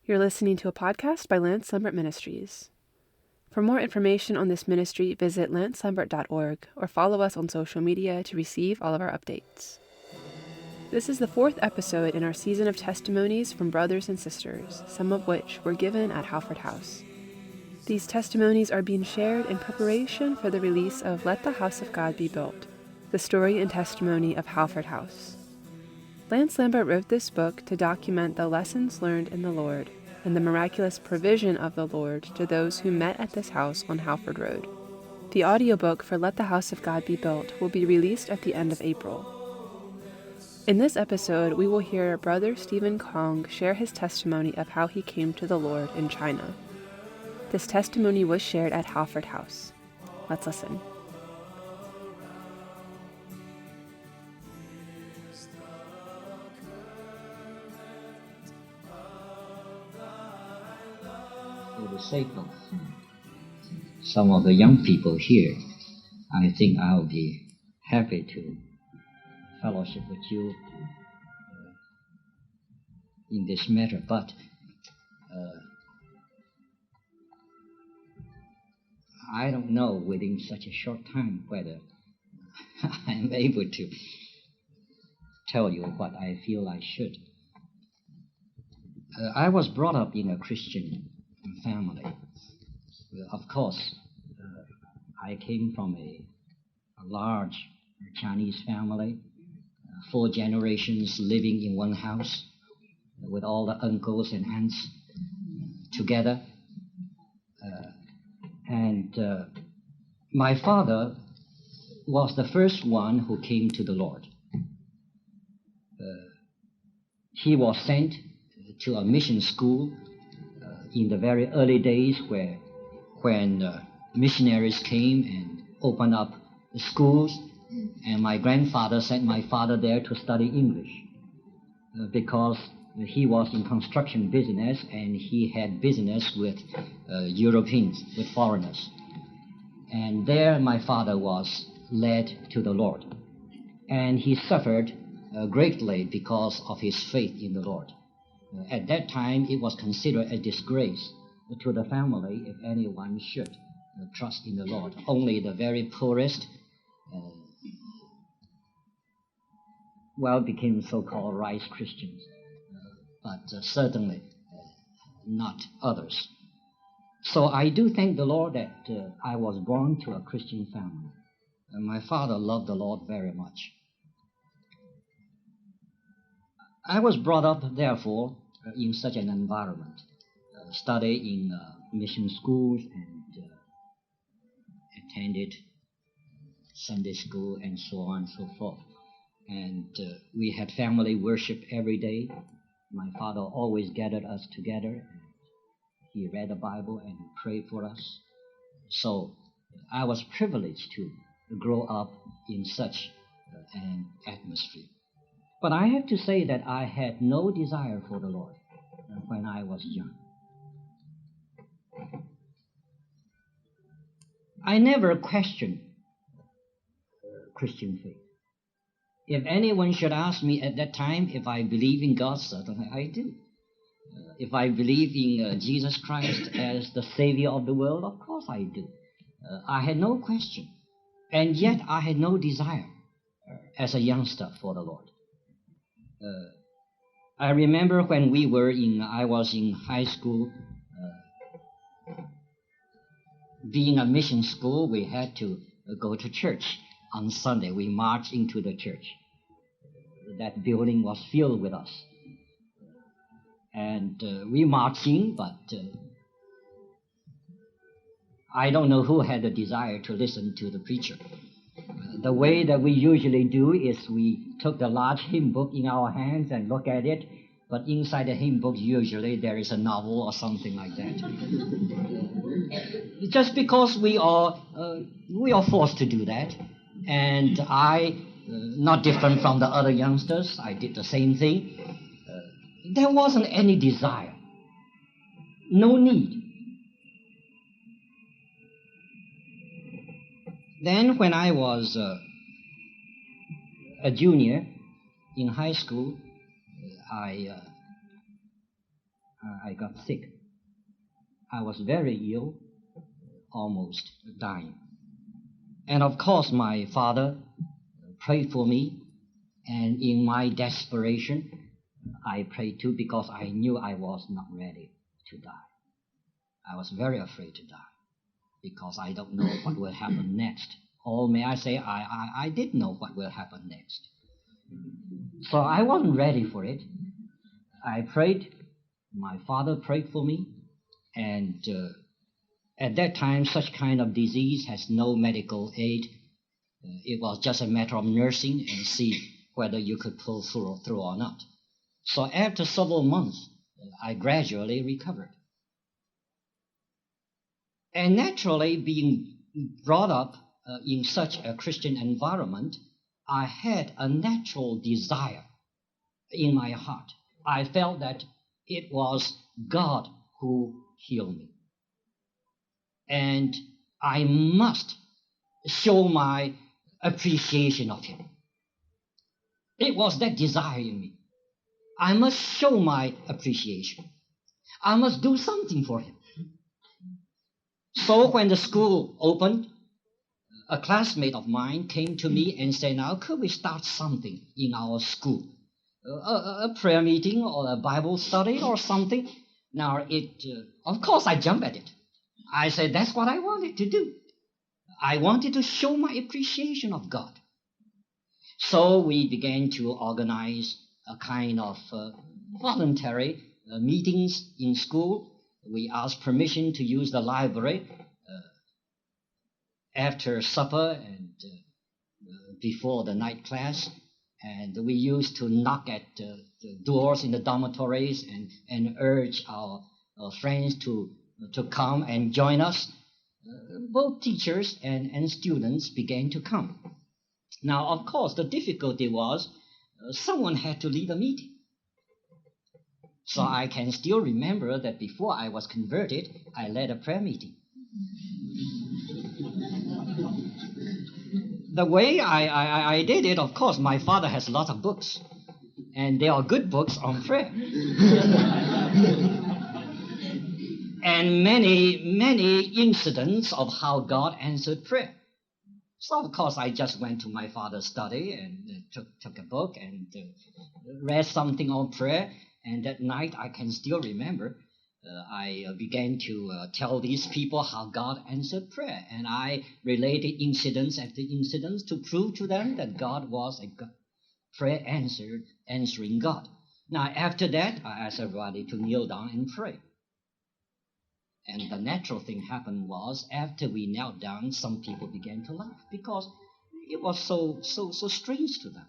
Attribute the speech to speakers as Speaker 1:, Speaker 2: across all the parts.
Speaker 1: You're listening to a podcast by Lance Lambert Ministries. For more information on this ministry, visit lancelambert.org or follow us on social media to receive all of our updates. This is the fourth episode in our season of testimonies from brothers and sisters, some of which were given at Halford House. These testimonies are being shared in preparation for the release of Let the House of God Be Built, the story and testimony of Halford House. Lance Lambert wrote this book to document the lessons learned in the Lord and the miraculous provision of the Lord to those who met at this house on Halford Road. The audiobook for Let the House of God Be Built will be released at the end of April. In this episode, we will hear Brother Stephen Kong share his testimony of how he came to the Lord in China. This testimony was shared at Halford House. Let's listen.
Speaker 2: For the sake of some of the young people here, I think I'll be happy to fellowship with you in this matter, but I don't know within such a short time whether I'm able to tell you what I feel I should. I was brought up in a Christian family. Of course, I came from a large Chinese family, 4 generations living in one house with all the uncles and aunts together. My father was the first one who came to the Lord. He was sent to a mission school in the very early days when missionaries came and opened up the schools, and my grandfather sent my father there to study English because he was in construction business and he had business with Europeans, with foreigners. And there my father was led to the Lord. And he suffered greatly because of his faith in the Lord. At that time, it was considered a disgrace to the family if anyone should trust in the Lord. Only the very poorest became so-called rice Christians, but certainly not others. So I do thank the Lord that I was born to a Christian family. And my father loved the Lord very much. I was brought up, therefore, in such an environment, study in mission schools and attended Sunday school and so on and so forth. And we had family worship every day. My father always gathered us together. He read the Bible and prayed for us. So I was privileged to grow up in such an atmosphere. But I have to say that I had no desire for the Lord when I was young. I never questioned Christian faith. If anyone should ask me at that time if I believe in God, certainly I do. If I believe in Jesus Christ as the Savior of the world, of course I do. I had no question. And yet I had no desire as a youngster for the Lord. I remember when I was in high school, being a mission school, we had to go to church on Sunday. We marched into the church. That building was filled with us. And we marched in, but I don't know who had the desire to listen to the preacher. The way that we usually do is we took the large hymn book in our hands and look at it, but inside the hymn book usually there is a novel or something like that. Just because we are forced to do that, and I, not different from the other youngsters, I did the same thing. There wasn't any desire, no need. Then when I was a junior in high school, I I got sick. I was very ill, almost dying. And of course, my father prayed for me, and in my desperation, I prayed too because I knew I was not ready to die. I was very afraid to die because I don't know what will happen next. Or may I say, I did know what will happen next. So I wasn't ready for it. I prayed. My father prayed for me. And at that time, such kind of disease has no medical aid. It was just a matter of nursing and see whether you could pull through or not. So after several months, I gradually recovered. And naturally, being brought up in such a Christian environment, I had a natural desire in my heart. I felt that it was God who healed me. And I must show my appreciation of Him. It was that desire in me. I must show my appreciation. I must do something for Him. So when the school opened, a classmate of mine came to me and said, now, could we start something in our school? A prayer meeting or a Bible study or something? Now, of course, I jumped at it. I said, that's what I wanted to do. I wanted to show my appreciation of God. So we began to organize a kind of voluntary meetings in school. We asked permission to use the library after supper and before the night class. And we used to knock at the doors in the dormitories and urge our friends to come and join us. Both teachers and students began to come. Now, of course, the difficulty was someone had to lead a meeting. So I can still remember that before I was converted, I led a prayer meeting. The way I did it, of course, my father has a lot of books, and they are good books on prayer. And many incidents of how God answered prayer. So, of course, I just went to my father's study and took a book and read something on prayer. And that night, I can still remember, I began to tell these people how God answered prayer. And I related incidents after incidents to prove to them that God was a prayer answering God. Now, after that, I asked everybody to kneel down and pray. And the natural thing happened was, after we knelt down, some people began to laugh because it was so strange to them.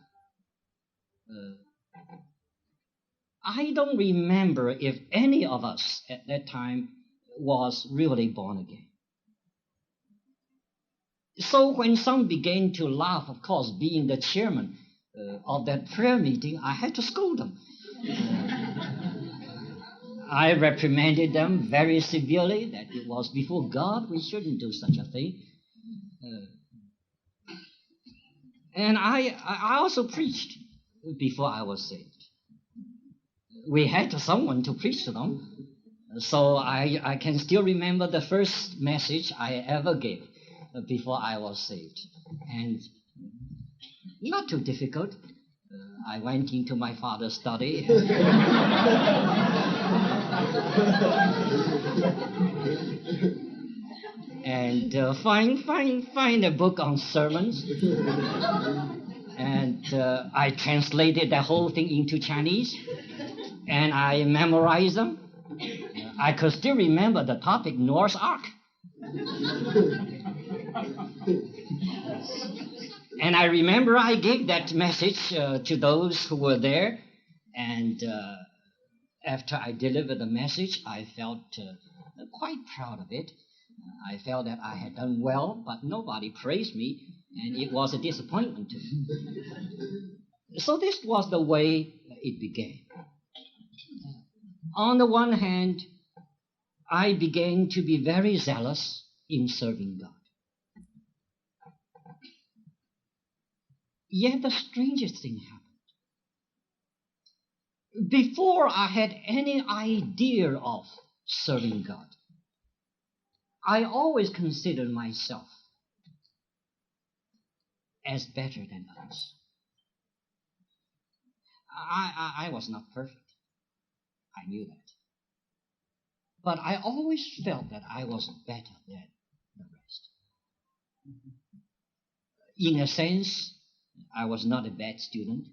Speaker 2: I don't remember if any of us at that time was really born again. So when some began to laugh, of course, being the chairman of that prayer meeting, I had to scold them. I reprimanded them very severely that it was before God we shouldn't do such a thing. And I also preached before I was saved. We had someone to preach to them. So I can still remember the first message I ever gave before I was saved. And not too difficult. I went into my father's study and find a book on sermons. And I translated the whole thing into Chinese, and I memorized them. I could still remember the topic, Noah's Ark. And I remember I gave that message to those who were there, and after I delivered the message, I felt quite proud of it. I felt that I had done well, but nobody praised me, and it was a disappointment to me. So this was the way it began. On the one hand, I began to be very zealous in serving God. Yet the strangest thing happened. before I had any idea of serving God, I always considered myself as better than others. I was not perfect. I knew that. But I always felt that I was better than the rest. In a sense, I was not a bad student.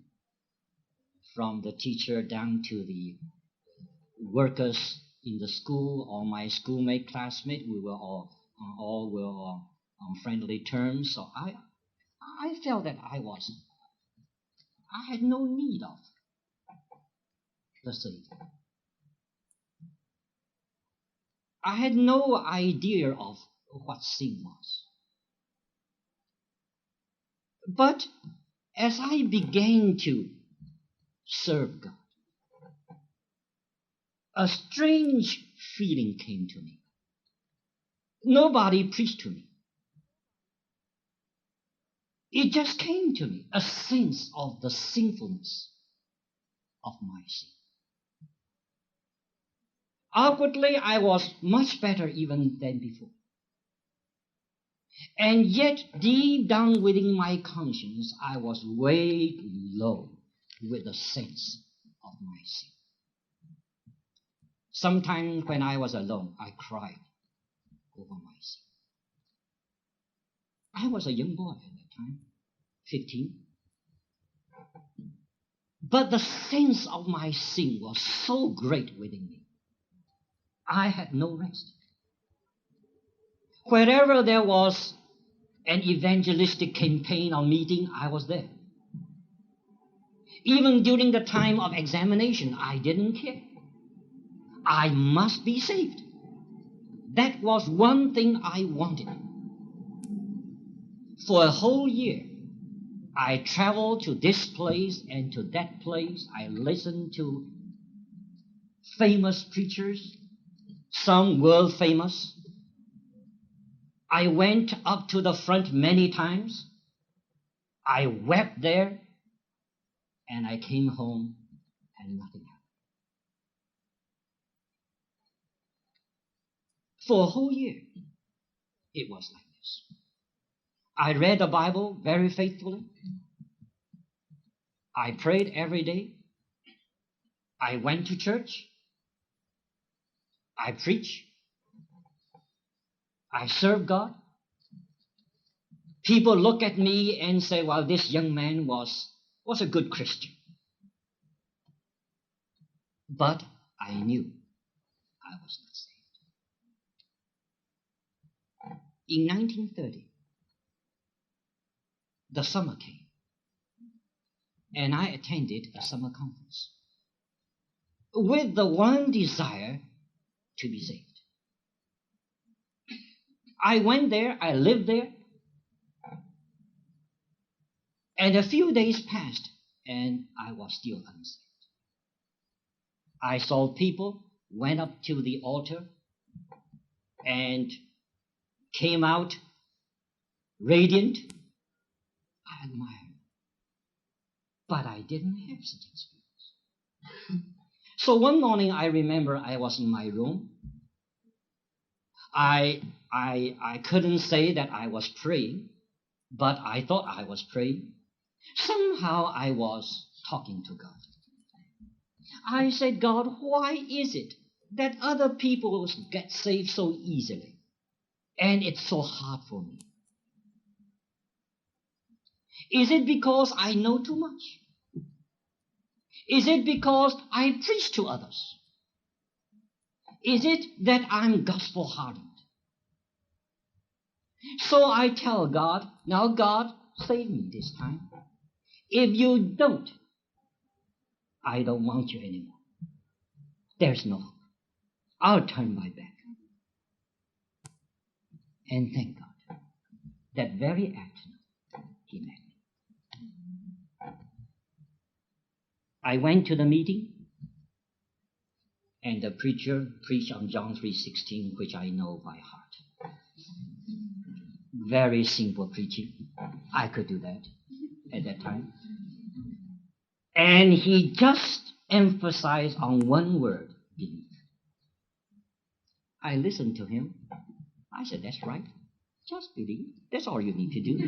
Speaker 2: From the teacher down to the workers in the school or my schoolmate, classmate, we were all on friendly terms. So I felt that I had no need of the Savior. I had no idea of what sin was. But as I began to serve God, a strange feeling came to me. Nobody preached to me. It just came to me, a sense of the sinfulness of my sin. Outwardly, I was much better even than before. And yet, deep down within my conscience, I was way low with the sense of my sin. Sometimes when I was alone, I cried over my sin. I was a young boy at that time, 15. But the sense of my sin was so great within me. I had no rest. Wherever there was an evangelistic campaign or meeting, I was there. Even during the time of examination, I didn't care. I must be saved. That was one thing I wanted. For a whole year, I traveled to this place and to that place. I listened to famous preachers, some world famous. I went up to the front many times. I wept there, and I came home and nothing happened. For a whole year, it was like this. I read the Bible very faithfully. I prayed every day. I went to church. I preached. I served God. People look at me and say, well, this young man was a good Christian. But I knew I was not saved. In 1930, the summer came, and I attended a summer conference with the one desire to be saved. I went there, I lived there, and a few days passed, and I was still unsaved. I saw people went up to the altar and came out radiant. I admired, but I didn't have such experience. So one morning, I remember I was in my room. I couldn't say that I was praying, but I thought I was praying. Somehow I was talking to God. I said, God, why is it that other people get saved so easily, and it's so hard for me? Is it because I know too much? Is it because I preach to others? Is it that I'm gospel-hardened? So I tell God, now God, save me this time. If you don't, I don't want you anymore. There's no hope. I'll turn my back. And thank God, that very afternoon, He met me. I went to the meeting, and the preacher preached on John 3:16, which I know by heart. Very simple preaching. I could do that at that time. And he just emphasized on one word, believe. I listened to him. I said, that's right. Just believe. That's all you need to do.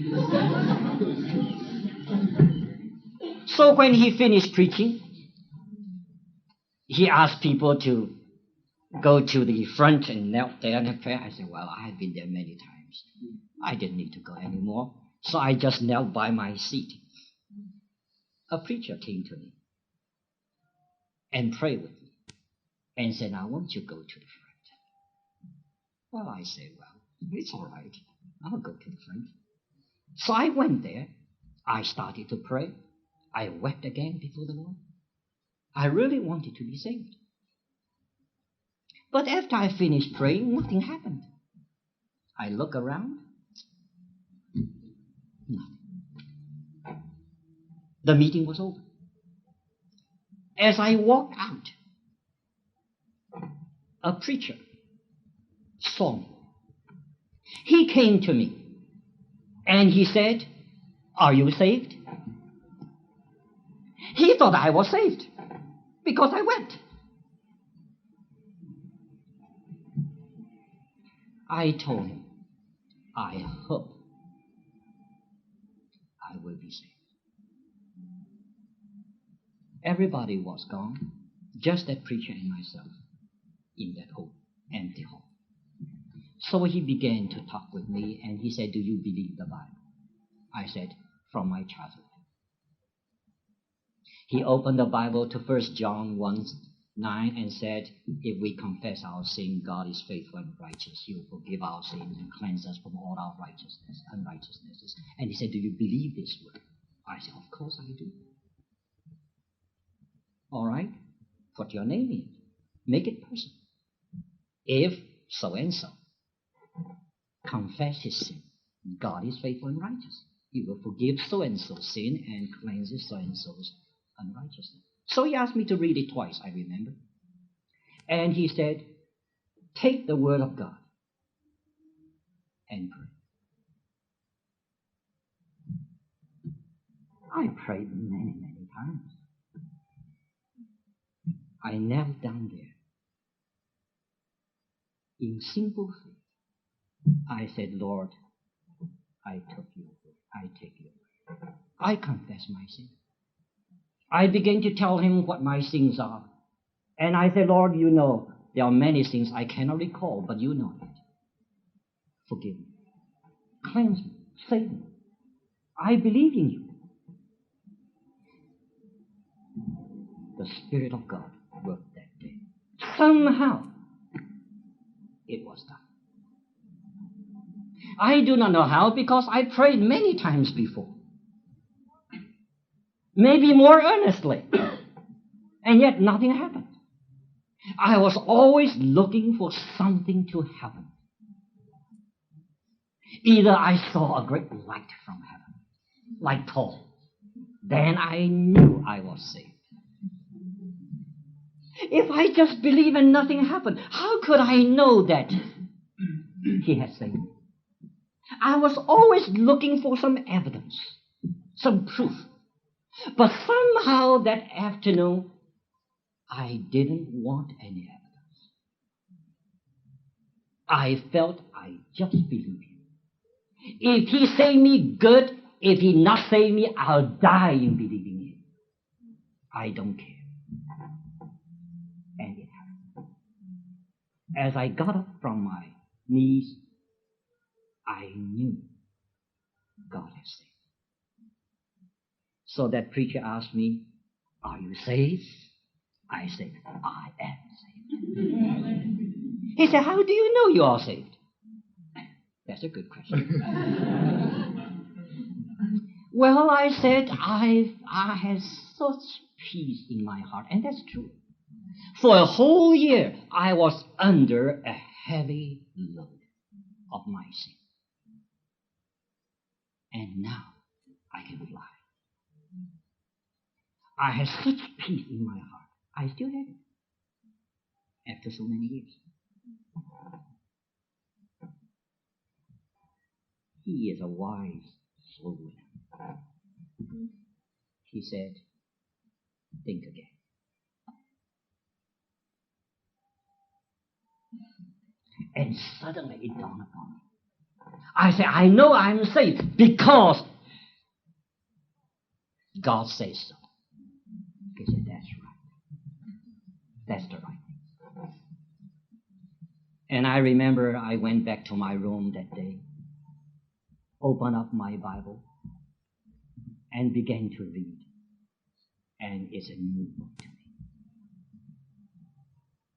Speaker 2: So when he finished preaching, he asked people to go to the front and knelt there and pray. I said, well, I had been there many times. I didn't need to go anymore. So I just knelt by my seat. A preacher came to me and prayed with me and said, now, won't you go to the front? Well, I said, well, it's all right. I'll go to the front. So I went there. I started to pray. I wept again before the Lord. I really wanted to be saved. But after I finished praying, nothing happened. I look around. Nothing. The meeting was over. As I walked out, a preacher saw me. He came to me and he said, are you saved? He thought I was saved because I wept. I told him, I hope I will be saved. Everybody was gone, just that preacher and myself in that old empty hall. So he began to talk with me and he said, do you believe the Bible? I said, from my childhood. He opened the Bible to 1 John 1:9 and said, if we confess our sin, God is faithful and righteous. He will forgive our sins and cleanse us from all our unrighteousnesses. And he said, do you believe this word? I said, of course I do. All right, put your name in. Make it personal. If so-and-so confess his sin, God is faithful and righteous. He will forgive so-and-so's sin and cleanses so-and-so's unrighteousness. So he asked me to read it twice, I remember. And he said, take the word of God and pray. I prayed many, many times. I knelt down there in simple faith. I said, Lord, I took your word. I take your word. I confess my sin. I began to tell him what my sins are. And I said, Lord, you know, there are many things I cannot recall, but you know it. Forgive me. Cleanse me. Save me. I believe in you. The Spirit of God worked that day. Somehow, it was done. I do not know how, because I prayed many times before. Maybe more earnestly. And yet nothing happened. I was always looking for something to happen. Either I saw a great light from heaven, like Paul. Then I knew I was saved. If I just believe and nothing happened, how could I know that he had saved me? I was always looking for some evidence, some proof. But somehow that afternoon, I didn't want any evidence. I felt I just believe him. If he saved me, good. If he not saved me, I'll die in believing him. I don't care. And it happened. As I got up from my knees, I knew God had saved me. So that preacher asked me, are you saved? I said, I am saved. He said, how do you know you are saved? That's a good question. Well, I said, I had such peace in my heart, and that's true. For a whole year, I was under a heavy load of my sin. And now I can fly. I had such peace in my heart. I still have it after so many years. He is a wise soul winner. He said, think again. And suddenly it dawned upon me. I said, I know I'm saved because God says so. He said, that's right. That's the right thing. And I remember I went back to my room that day, opened up my Bible, and began to read. And it's a new book to me.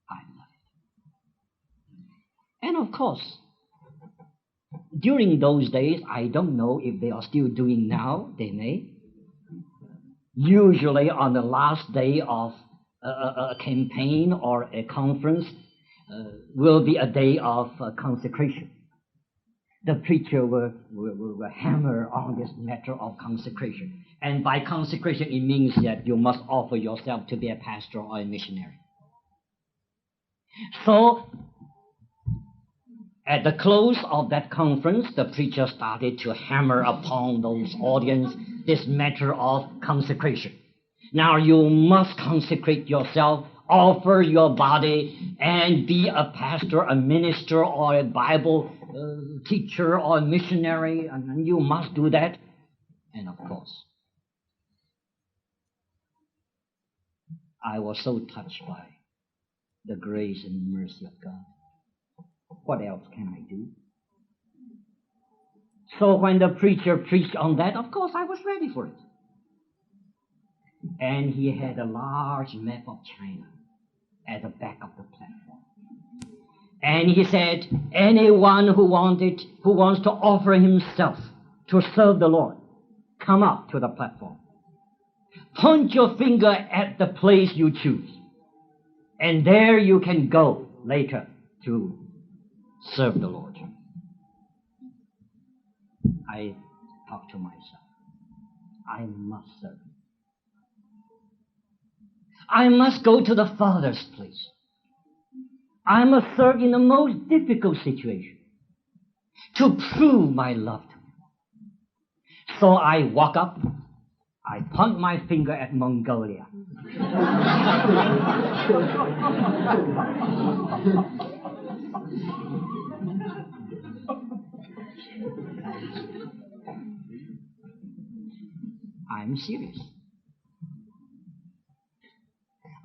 Speaker 2: I love it. And of course, during those days, I don't know if they are still doing now. They may. Usually on the last day of a campaign or a conference will be a day of consecration. The preacher will hammer on this matter of consecration. And by consecration, it means that you must offer yourself to be a pastor or a missionary. So, at the close of that conference, the preacher started to hammer upon those audience this matter of consecration. Now you must consecrate yourself, offer your body, and be a pastor, a minister, or a Bible teacher, or a missionary, and you must do that. And of course, I was so touched by the grace and mercy of God. What else can I do? So when the preacher preached on that, of course I was ready for it. And he had a large map of China at the back of the platform. And he said, anyone who wants to offer himself to serve the Lord, come up to the platform. Point your finger at the place you choose. And there you can go later to serve the Lord. I thought to myself, I must serve him. I must go to the Father's place. I must serve in the most difficult situation to prove my love to him. So I walk up, I point my finger at Mongolia. I'm serious.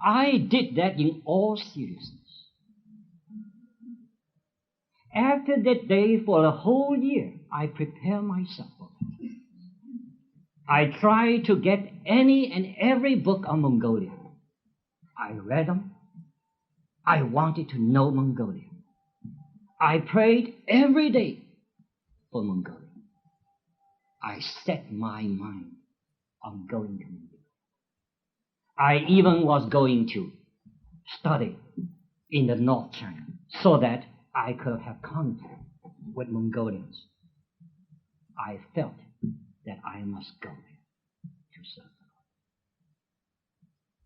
Speaker 2: I did that in all seriousness. After that day, for a whole year, I prepared myself for it. I tried to get any and every book on Mongolia. I read them. I wanted to know Mongolia. I prayed every day for Mongolia. I set my mind on going to Mongolia. I even was going to study in the North China so that I could have contact with Mongolians. I felt that I must go there to serve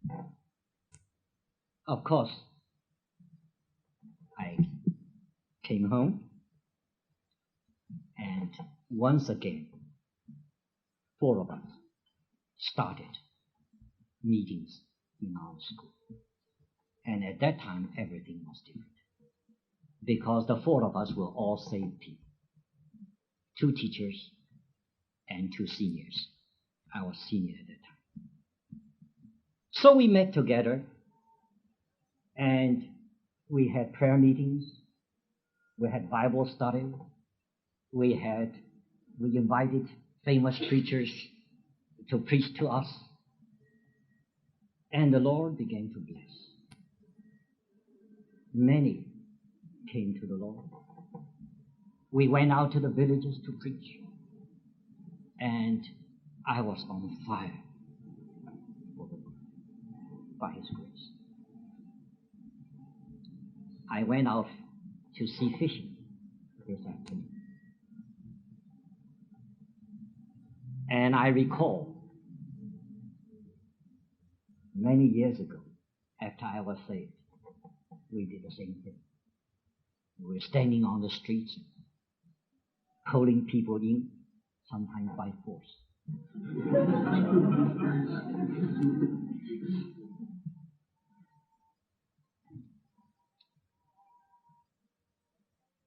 Speaker 2: the Lord. Of course, I came home, and once again, 4 of us started meetings in our school. And at that time, everything was different. Because the 4 of us were all saved people. 2 teachers and 2 seniors. I was senior at that time. So we met together, and we had prayer meetings. We had Bible study. We invited famous preachers to preach to us. And the Lord began to bless. Many came to the Lord. We went out to the villages to preach. And I was on fire for the Lord by His grace. I went out to see fishing this afternoon. And I recall many years ago, after I was saved, we did the same thing. We were standing on the streets, pulling people in, sometimes by force.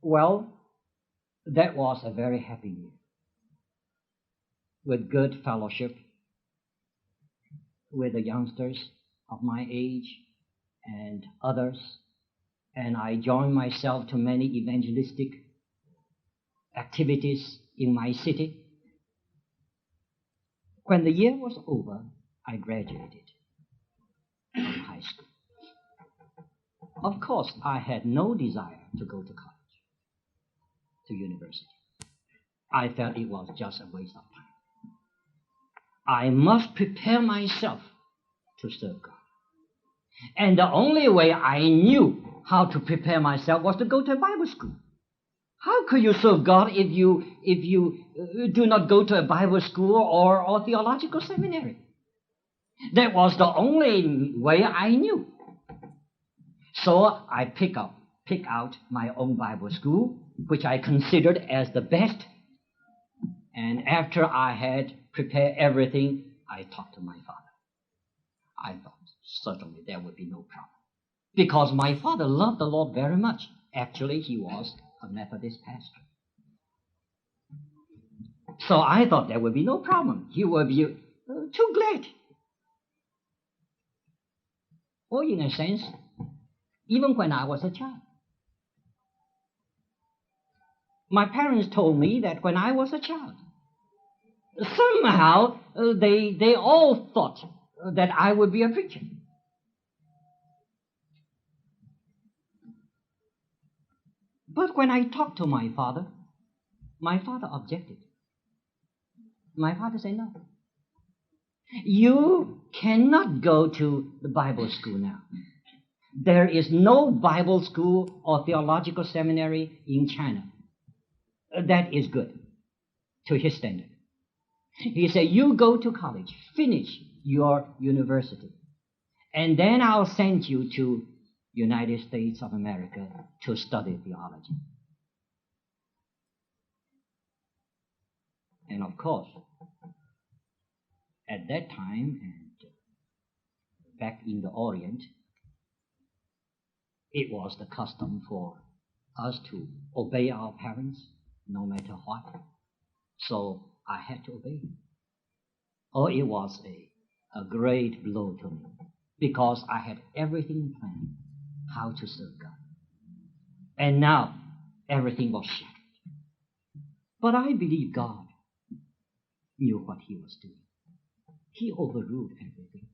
Speaker 2: Well, that was a very happy year with good fellowship with the youngsters of my age and others, and I joined myself to many evangelistic activities in my city. When the year was over, I graduated from high school. Of course, I had no desire to go to college, to university. I felt it was just a waste of time. I must prepare myself to serve God. And the only way I knew how to prepare myself was to go to a Bible school. How could you serve God if you do not go to a Bible school or theological seminary? That was the only way I knew. So I picked out my own Bible school, which I considered as the best. And after I had prepared everything, I talked to my father. I thought certainly there would be no problem, because my father loved the Lord very much. Actually, he was a Methodist pastor. So I thought there would be no problem. He would be too glad. Or in a sense, even when I was a child. My parents told me that when I was a child, somehow they all thought that I would be a preacher. But when I talked to my father objected. My father said, no. You cannot go to the Bible school now. There is no Bible school or theological seminary in China that is good to his standard. He said, you go to college, finish your university, and then I'll send you to United States of America to study theology. And of course, at that time and back in the Orient, it was the custom for us to obey our parents no matter what. So I had to obey him. Oh, it was a great blow to me, because I had everything planned how to serve God. And now everything was shattered. But I believe God knew what he was doing. He overruled everything.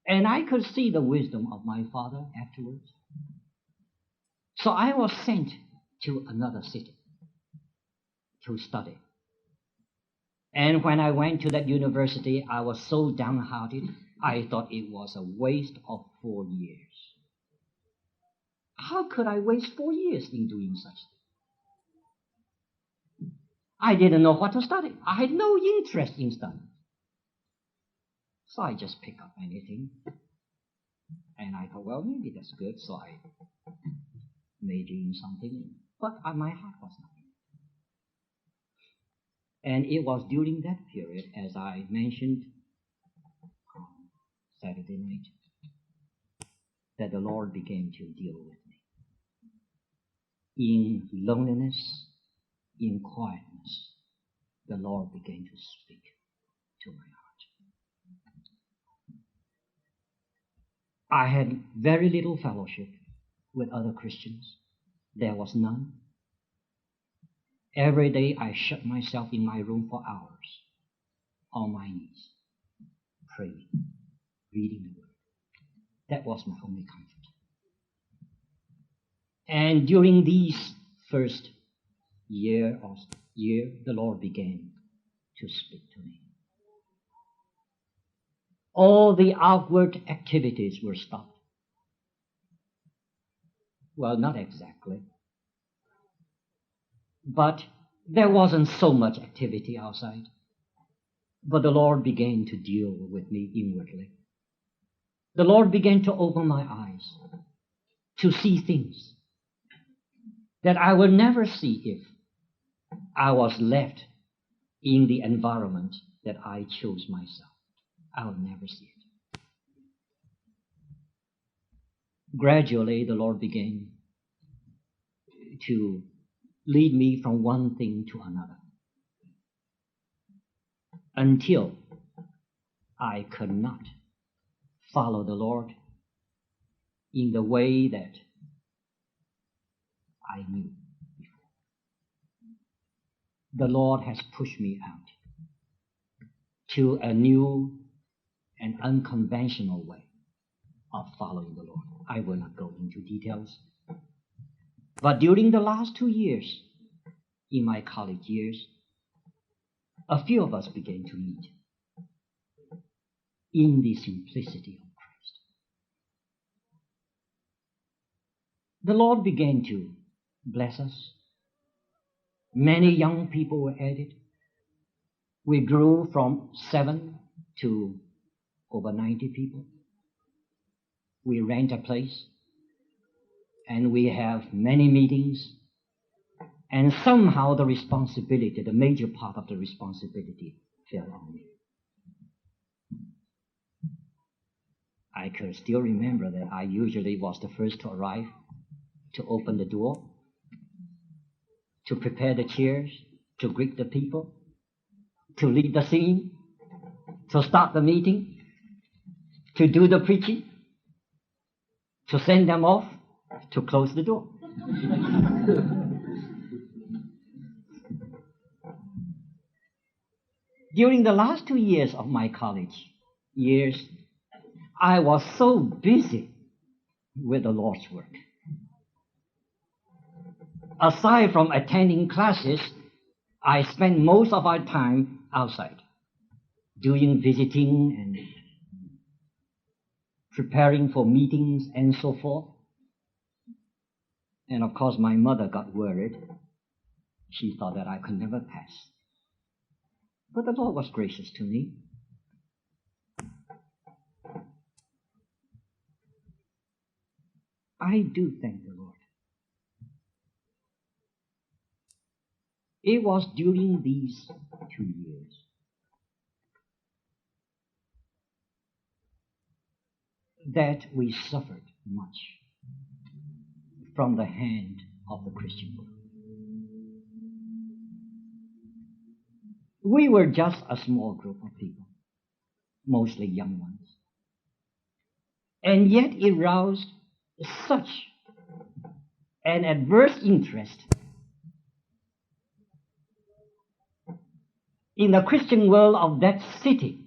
Speaker 2: And I could see the wisdom of my father afterwards. So I was sent to another city to study. And when I went to that university, I was so downhearted, I thought it was a waste of 4 years. How could I waste 4 years in doing such things? I didn't know what to study. I had no interest in studying. So I just picked up anything. And I thought, well, maybe that's good. So I majored in something. But my heart was not in it. And it was during that period, as I mentioned on Saturday night, that the Lord began to deal with me. In loneliness, in quietness, the Lord began to speak to my heart. I had very little fellowship with other Christians. There was none. Every day I shut myself in my room for hours, on my knees, praying, reading the Word. That was my only comfort. And during these first year, the Lord began to speak to me. All the outward activities were stopped. Well, not exactly. But there wasn't so much activity outside. But the Lord began to deal with me inwardly. The Lord began to open my eyes to see things that I would never see if I was left in the environment that I chose myself. I would never see it. Gradually, the Lord began to lead me from one thing to another until I could not follow the Lord in the way that I knew before. The Lord has pushed me out to a new and unconventional way of following the Lord. I will not go into details. But during the last 2 years, in my college years, a few of us began to meet in the simplicity of Christ. The Lord began to bless us. Many young people were added. We grew from 7 to over 90 people. We rent a place, and we have many meetings, and somehow the responsibility, the major part of the responsibility, fell on me. I could still remember that I usually was the first to arrive, to open the door, to prepare the chairs, to greet the people, to lead the singing, to start the meeting, to do the preaching, to send them off, to close the door. During the last 2 years of my college years, I was so busy with the Lord's work. Aside from attending classes, I spent most of our time outside, doing visiting and preparing for meetings and so forth. And of course, my mother got worried. She thought that I could never pass. But the Lord was gracious to me. I do thank the Lord. It was during these 2 years that we suffered much from the hand of the Christian world. We were just a small group of people, mostly young ones. And yet it roused such an adverse interest in the Christian world of that city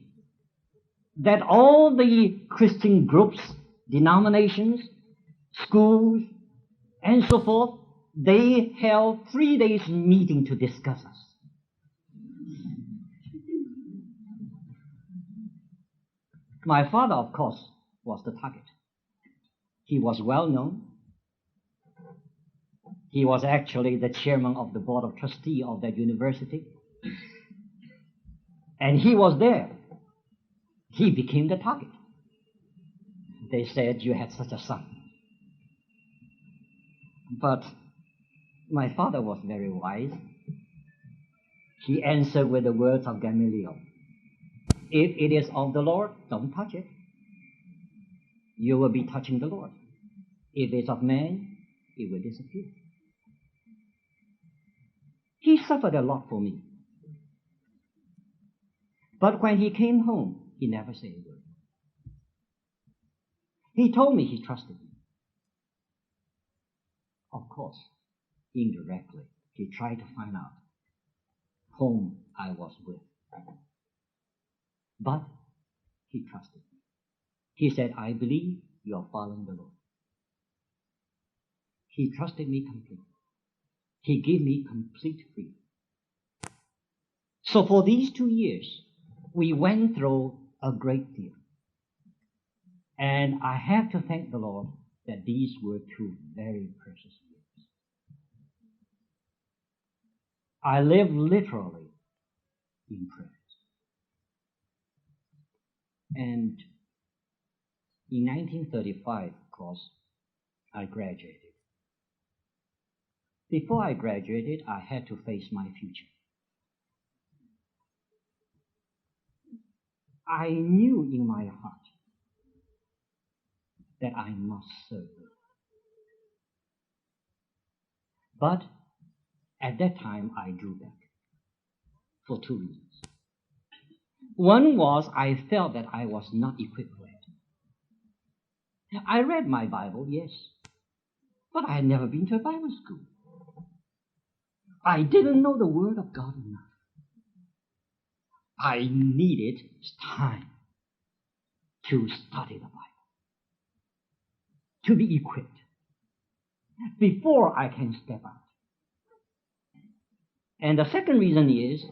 Speaker 2: that all the Christian groups, denominations, schools, and so forth, they held 3 days meeting to discuss us. My father, of course, was the target. He was well known. He was actually the chairman of the board of trustees of that university. And he was there. He became the target. They said, "You had such a son." But my father was very wise. He answered with the words of Gamaliel. If it is of the Lord, don't touch it. You will be touching the Lord. If it's of man, it will disappear. He suffered a lot for me. But when he came home, he never said a word. He told me he trusted me. Of course, indirectly, he tried to find out whom I was with. But he trusted me. He said, "I believe you are following the Lord." He trusted me completely. He gave me complete freedom. So for these 2 years, we went through a great deal. And I have to thank the Lord that these were 2 very precious years. I lived literally in prayers. And in 1935, of course, I graduated. Before I graduated, I had to face my future. I knew in my heart that I must serve the Lord. But at that time, I drew back for two reasons. One was I felt that I was not equipped for it. I read my Bible, yes, but I had never been to a Bible school. I didn't know the Word of God enough. I needed time to study the Bible, to be equipped, before I can step out. And the second reason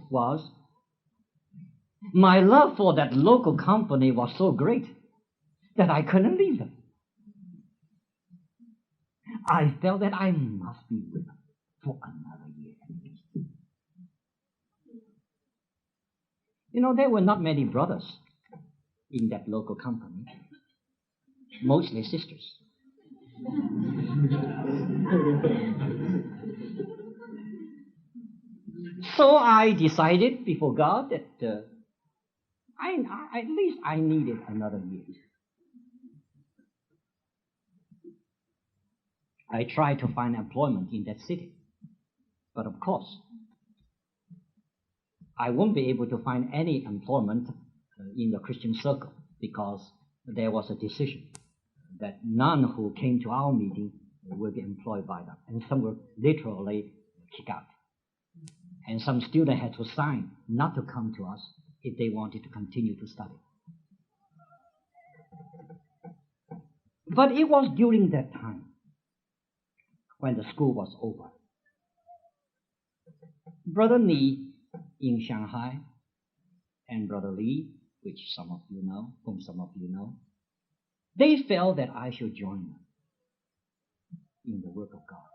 Speaker 2: was my love for that local company was so great that I couldn't leave them. I felt that I must be with them for another year at least. You know, there were not many brothers in that local company, mostly sisters. So I decided before God that at least I needed another year. I tried to find employment in that city. But of course, I won't be able to find any employment in the Christian circle because there was a decision that none who came to our meeting will be employed by them. And some were literally kicked out. And some students had to sign not to come to us if they wanted to continue to study. But it was during that time when the school was over. Brother Ni in Shanghai and Brother Li, whom some of you know, they felt that I should join them in the work of God.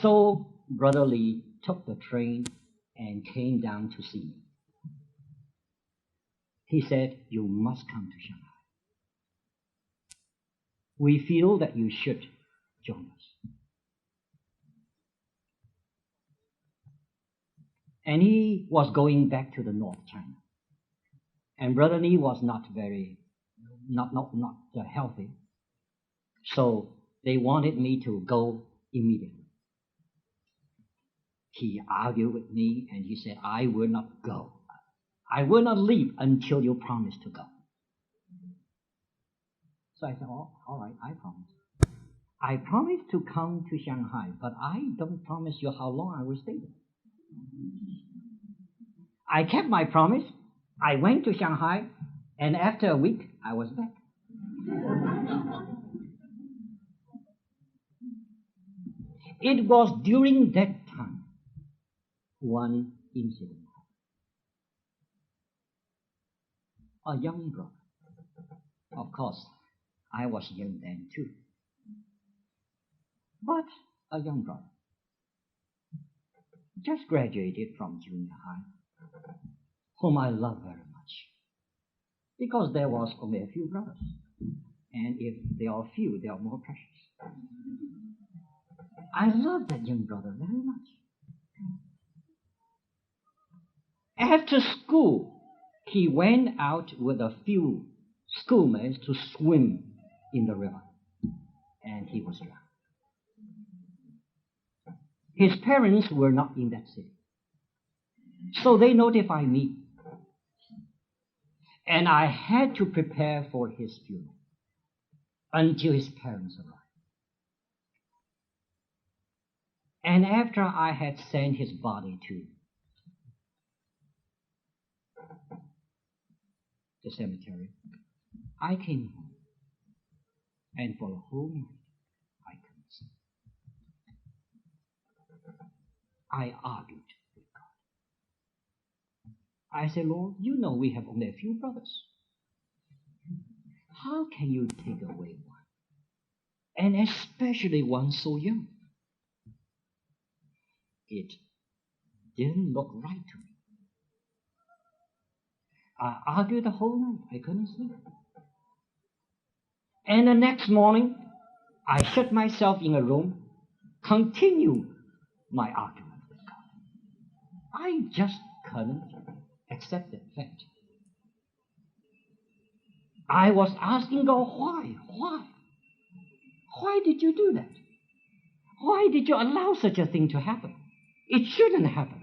Speaker 2: So Brother Li took the train and came down to see me. He said, "You must come to Shanghai. We feel that you should join us." And he was going back to the North China. And Brother Li was not healthy. So they wanted me to go immediately. He argued with me and he said, "I will not go. I will not leave until you promise to go." So I said, "Oh, all right, I promise. I promise to come to Shanghai, but I don't promise you how long I will stay there." I kept my promise. I went to Shanghai, and after a week, I was back. It was during that time one incident. A young brother. Of course, I was young then too. But a young brother. Just graduated from junior high, whom I love very much. Because there was only a few brothers. And if there are few, they are more precious. I love that young brother very much. After school, he went out with a few schoolmates to swim in the river. And he was drowned. His parents were not in that city. So they notified me. And I had to prepare for his funeral until his parents arrived. And after I had sent his body to the cemetery, I came home. And for a whole night, I couldn't sleep. I argued with God. I said, "Lord, you know we have only a few brothers. How can you take away one? And especially one so young?" It didn't look right to me. I argued the whole night. I couldn't sleep. And the next morning, I shut myself in a room, continued my argument with God. I just couldn't accept that fact. I was asking God, why? Why did you do that? Why did you allow such a thing to happen? It shouldn't happen.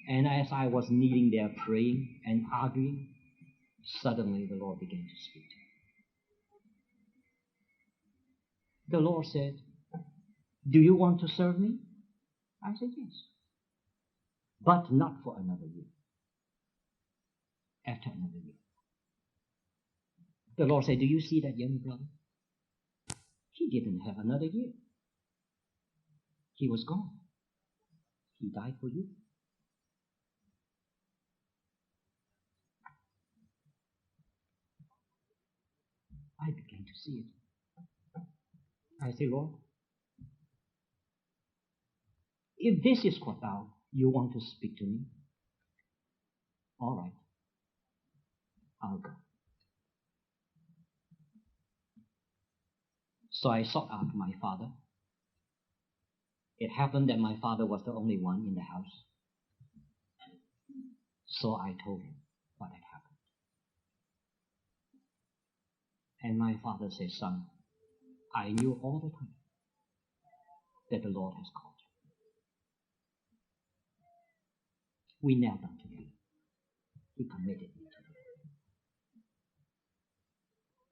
Speaker 2: And as I was kneeling there praying and arguing, suddenly the Lord began to speak to me. The Lord said, "Do you want to serve me?" I said, "Yes. But not for another year. After another year." The Lord said, "Do you see that young brother? He didn't have another year. He was gone. He died for you." I began to see it. I say, "Lord, if this is what you want to speak to me, all right, I'll go." So I sought out my father. It happened that my father was the only one in the house. So I told him what had happened. And my father said, "Son, I knew all the time that the Lord has called you." We knelt down together. He committed me to the Lord.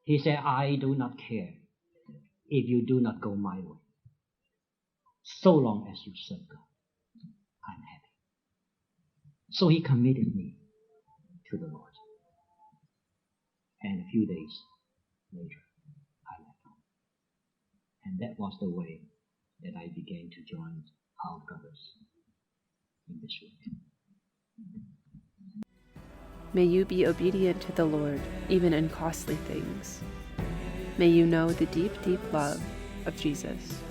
Speaker 2: He said, "I do not care if you do not go my way. So long as you serve God, I'm happy." So he committed me to the Lord. And a few days later, I left home. And that was the way that I began to join our brothers in this way.
Speaker 1: May you be obedient to the Lord, even in costly things. May you know the deep, deep love of Jesus.